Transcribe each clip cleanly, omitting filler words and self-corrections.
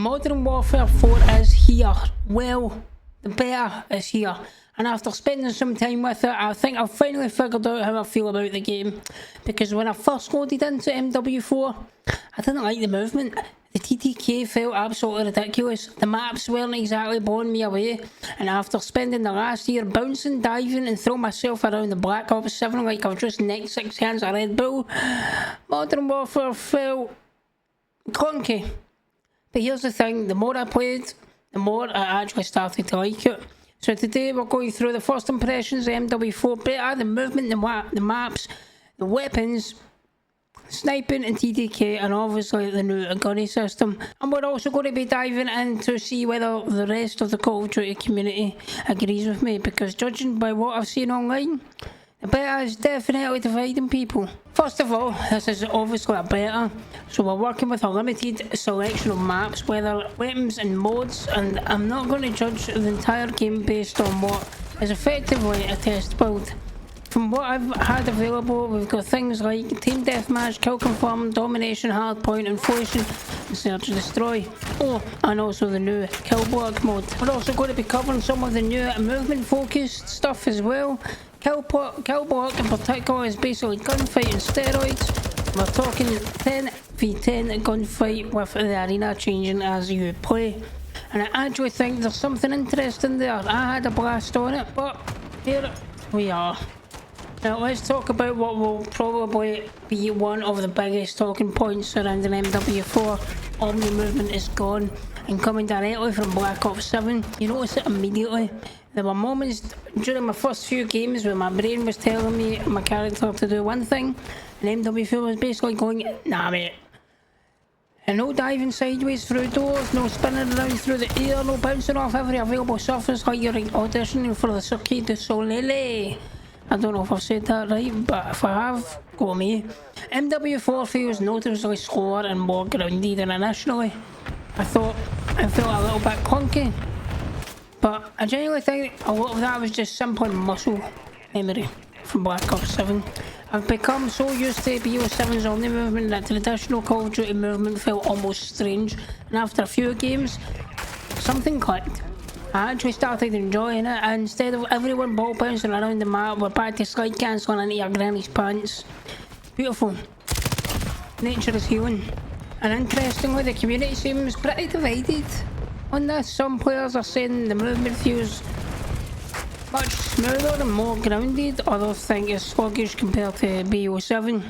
Modern Warfare 4 is here. Well, the beta is here. And after spending some time with it, I think I've finally figured out how I feel about the game. Because when I first loaded into MW4, I didn't like the movement. The TTK felt absolutely ridiculous. The maps weren't exactly blowing me away. And after spending the last year bouncing, diving and throwing myself around the Black Ops 7 like I've just nicked 6 cans of Red Bull, Modern Warfare felt clunky. But here's the thing, the more I played, the more I actually started to like it. So today we're going through the first impressions of MW4 Beta, the movement, the maps, the weapons, sniping and TTK, and obviously the new Gunny system. And we're also going to be diving in to see whether the rest of the Call of Duty community agrees with me, because judging by what I've seen online, the beta is definitely dividing people. First of all, this is obviously a beta, so we're working with a limited selection of maps, weapons and modes, and I'm not going to judge the entire game based on what is effectively a test build. From what I've had available, we've got things like Team Deathmatch, Kill Confirm, Domination, Hardpoint, Inflation, and Search and Destroy. Oh, and also the new Kill Block mode. We're also going to be covering some of the new movement focused stuff as well. Kill Block in particular is basically gunfight and steroids. We're talking 10v10 gunfight with the arena changing as you play. And I actually think there's something interesting there. I had a blast on it, but here we are. Now let's talk about what will probably be one of the biggest talking points surrounding MW4. Omnimovement is gone and coming directly from Black Ops 7. You notice it immediately. There were moments during my first few games where my brain was telling me my character to do one thing, and MW4 was basically going, nah mate. And no diving sideways through doors, no spinning around through the air, no bouncing off every available surface like you're auditioning for the Circuit du Soleil. I don't know if I've said that right, but if I have, go me. MW4 feels noticeably slower and more grounded than initially. I thought it felt a little bit clunky, but I genuinely think a lot of that was just simply muscle memory from Black Ops 7. I've become so used to BO7's Omnimovement that traditional Call of Duty movement felt almost strange, and after a few games, something clicked. I actually started enjoying it, and instead of everyone ball bouncing around the map, we're back to slide cancelling into your granny's pants. Beautiful. Nature is healing. And interestingly, the community seems pretty divided on this. Some players are saying the movement feels much smoother and more grounded. Others think it's sluggish compared to BO7.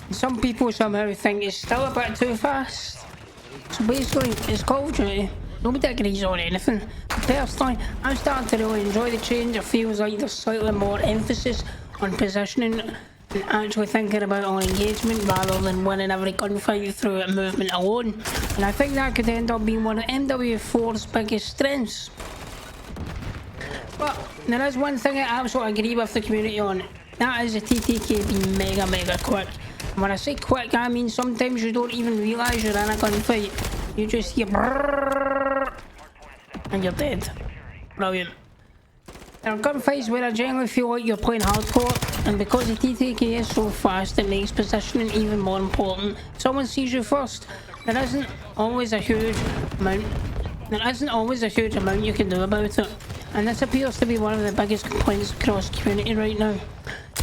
And some people somehow think it's still a bit too fast. So basically, it's Call of Duty. Nobody agrees on anything. But personally, I'm starting to really enjoy the change. It feels like there's slightly more emphasis on positioning and actually thinking about on engagement rather than winning every gunfight through movement alone. And I think that could end up being one of MW4's biggest strengths. But there is one thing I absolutely agree with the community on. That is the TTK being mega quick. And when I say quick, I mean sometimes you don't even realise you're in a gunfight. You just hear brrrr, and you're dead. Brilliant. There are gunfights where I generally feel like you're playing hardcore, and because the TTK is so fast, it makes positioning even more important. If someone sees you first, there isn't always a huge amount you can do about it. And this appears to be one of the biggest complaints across the community right now.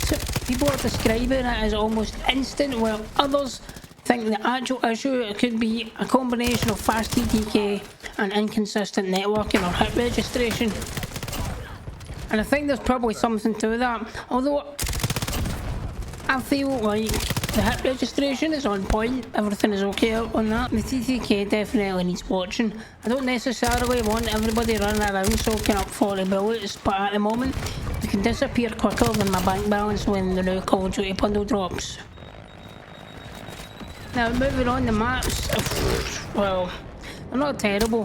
So people are describing it as almost instant, while others think the actual issue could be a combination of fast TTK and inconsistent networking or hit registration. And I think there's probably something to that, although I feel like the hit registration is on point, everything is okay on that. The TTK definitely needs watching. I don't necessarily want everybody running around soaking up 40 bullets, but at the moment you can disappear quicker than my bank balance when the new Call of Duty bundle drops. Now moving on, the maps, well, they're not terrible,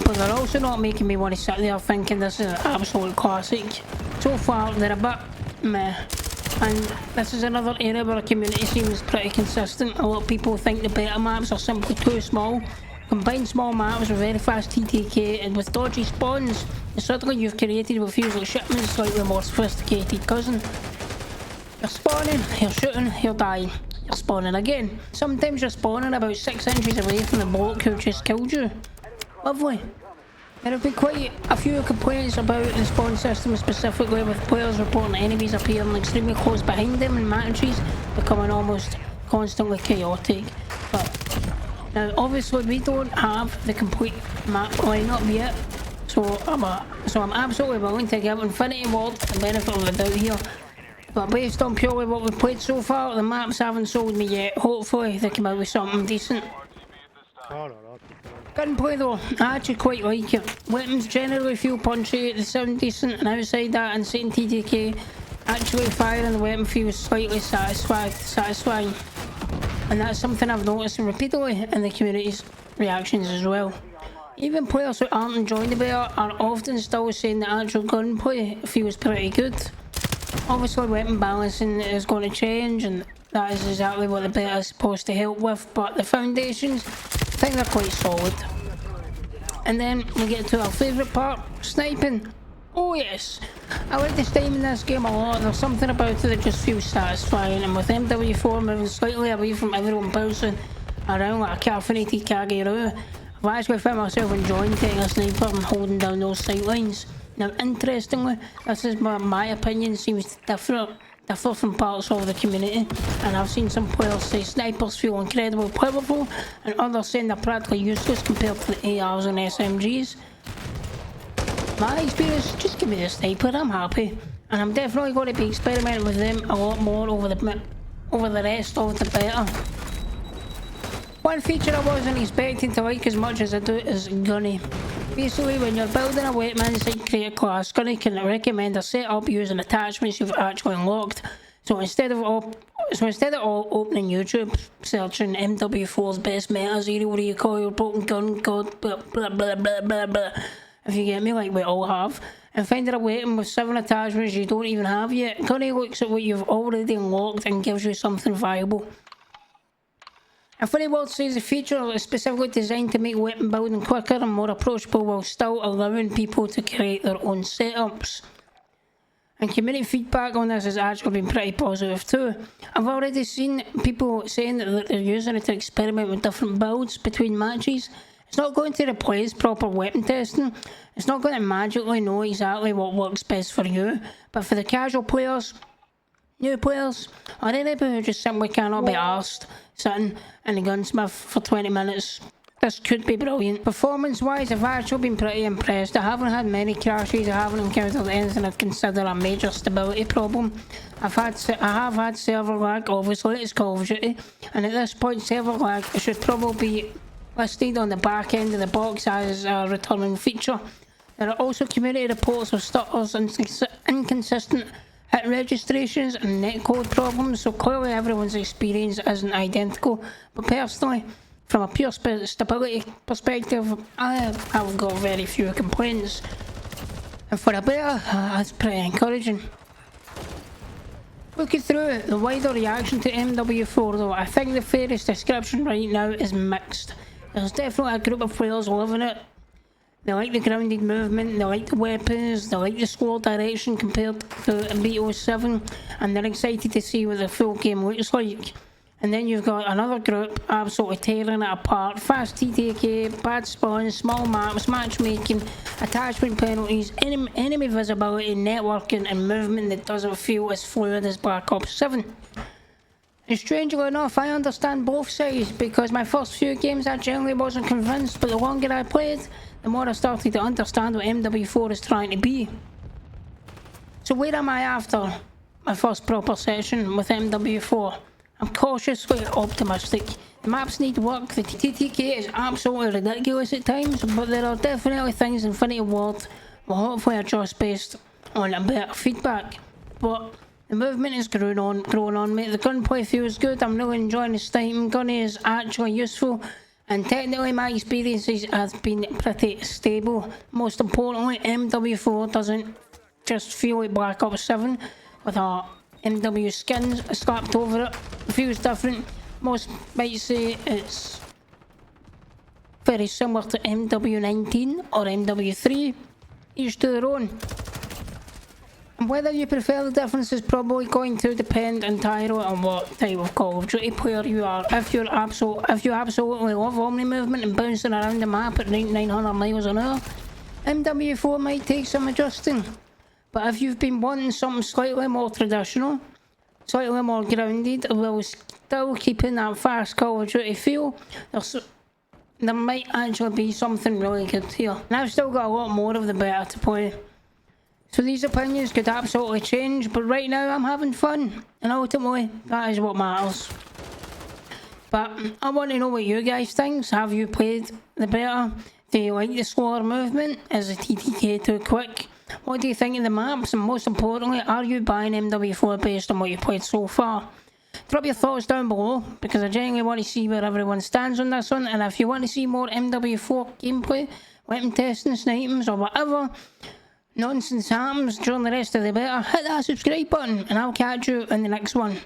but they're also not making me want to sit there thinking this is an absolute classic. So far they're a bit meh, and this is another area where the community seems pretty consistent. A lot of people think the beta maps are simply too small. Combine small maps with very fast TTK and with dodgy spawns, and suddenly you've created what feels like shipment's slightly more sophisticated cousin. You're spawning, you're shooting, you're dying. you're spawning again. Sometimes you're spawning about 6 inches away from the bloke who just killed you. Lovely. There have been quite a few complaints about the spawn system, specifically with players reporting enemies appearing extremely close behind them in matches, becoming almost constantly chaotic. But now obviously we don't have the complete map lineup yet, so I'm absolutely willing to give Infinity Ward the benefit of the doubt here. But based on purely what we've played so far, the maps haven't sold me yet. Hopefully they come out with something decent. Gunplay though, I actually quite like it. Weapons generally feel punchy, they sound decent, and outside that insane TTK, actually firing the weapon feels slightly satisfying. And that's something I've noticed repeatedly in the community's reactions as well. Even players who aren't enjoying the beta are often still saying the actual gunplay feels pretty good. Obviously weapon balancing is going to change, and that is exactly what the beta is supposed to help with, but the foundations, I think they're quite solid. And then we get to our favourite part, sniping. Oh yes, I like the sniping in this game a lot. There's something about it that just feels satisfying, and with MW4 moving slightly away from everyone bouncing around like a caffeinated kangaroo, I've actually found myself enjoying taking a sniper and holding down those sightlines. Now interestingly, this is my opinion seems to differ from parts of the community, and I've seen some players say snipers feel incredibly powerful and others saying they're practically useless compared to the ARs and SMGs. My experience, just give me the sniper, I'm happy, and I'm definitely going to be experimenting with them a lot more over the rest of the beta. One feature I wasn't expecting to like as much as I do is Gunny. Basically, when you're building a weapon inside Create-a-Class, Gunny can recommend a setup using attachments you've actually unlocked. So instead of all opening YouTube, searching MW4's best meta, zero recoil, broken gun, god, blah blah blah blah blah blah, if you get me, like we all have, and finding a weapon with 7 attachments you don't even have yet, Gunny looks at what you've already unlocked and gives you something viable. Infinity Ward says the feature is specifically designed to make weapon building quicker and more approachable while still allowing people to create their own setups. And community feedback on this has actually been pretty positive too. I've already seen people saying that they're using it to experiment with different builds between matches. It's not going to replace proper weapon testing. It's not going to magically know exactly what works best for you. But for the casual players, new players, or anybody who just simply cannot be arsed sitting in the gunsmith for 20 minutes, this could be brilliant. Performance wise, I've actually been pretty impressed. I haven't had many crashes, I haven't encountered anything I'd consider a major stability problem. I have had server lag, obviously it's Call of Duty, and at this point server lag should probably be listed on the back end of the box as a returning feature. There are also community reports of stutters and inconsistent hit registrations and netcode problems, so clearly everyone's experience isn't identical, but personally, from a pure stability perspective, I've got very few complaints, and for a beta, that's pretty encouraging. Looking through the wider reaction to MW4 though, I think the fairest description right now is mixed. There's definitely a group of players loving it. They like the grounded movement, they like the weapons, they like the score direction compared to Beta 7, and they're excited to see what the full game looks like. And then you've got another group absolutely tearing it apart. Fast TTK, bad spawns, small maps, matchmaking, attachment penalties, enemy visibility, networking and movement that doesn't feel as fluid as Black Ops 7. And strangely enough, I understand both sides, because my first few games I generally wasn't convinced, but the longer I played, the more I started to understand what MW4 is trying to be. So where am I after my first proper session with MW4? I'm cautiously optimistic. The maps need work, the TTK is absolutely ridiculous at times, but there are definitely things Infinity Ward will hopefully adjust based on a better feedback. But the movement is growing on me, the gunplay feels good, I'm really enjoying the sniping, Gunny is actually useful, and technically my experiences have been pretty stable. Most importantly, MW4 doesn't just feel like Black Ops 7 with our MW skins slapped over it. It feels different. Most might say it's very similar to MW19 or MW3. Each to their own. And Whether you prefer the difference is probably going to depend entirely on what type of Call of Duty player you are. If you absolutely love Omnimovement and bouncing around the map at 900 miles an hour, MW4 might take some adjusting. But if you've been wanting something slightly more traditional, slightly more grounded, while still keeping that fast Call of Duty feel, there might actually be something really good here. And I've still got a lot more of the beta to play. So these opinions could absolutely change, but right now I'm having fun. And ultimately, that is what matters. But I want to know what you guys think. Have you played the beta? Do you like the slower movement? Is the TTK too quick? What do you think of the maps? And most importantly, are you buying MW4 based on what you've played so far? Drop your thoughts down below, because I genuinely want to see where everyone stands on this one. And if you want to see more MW4 gameplay, weapon testing, snipings, or whatever nonsense happens during the rest of the beta, hit that subscribe button, and I'll catch you in the next one.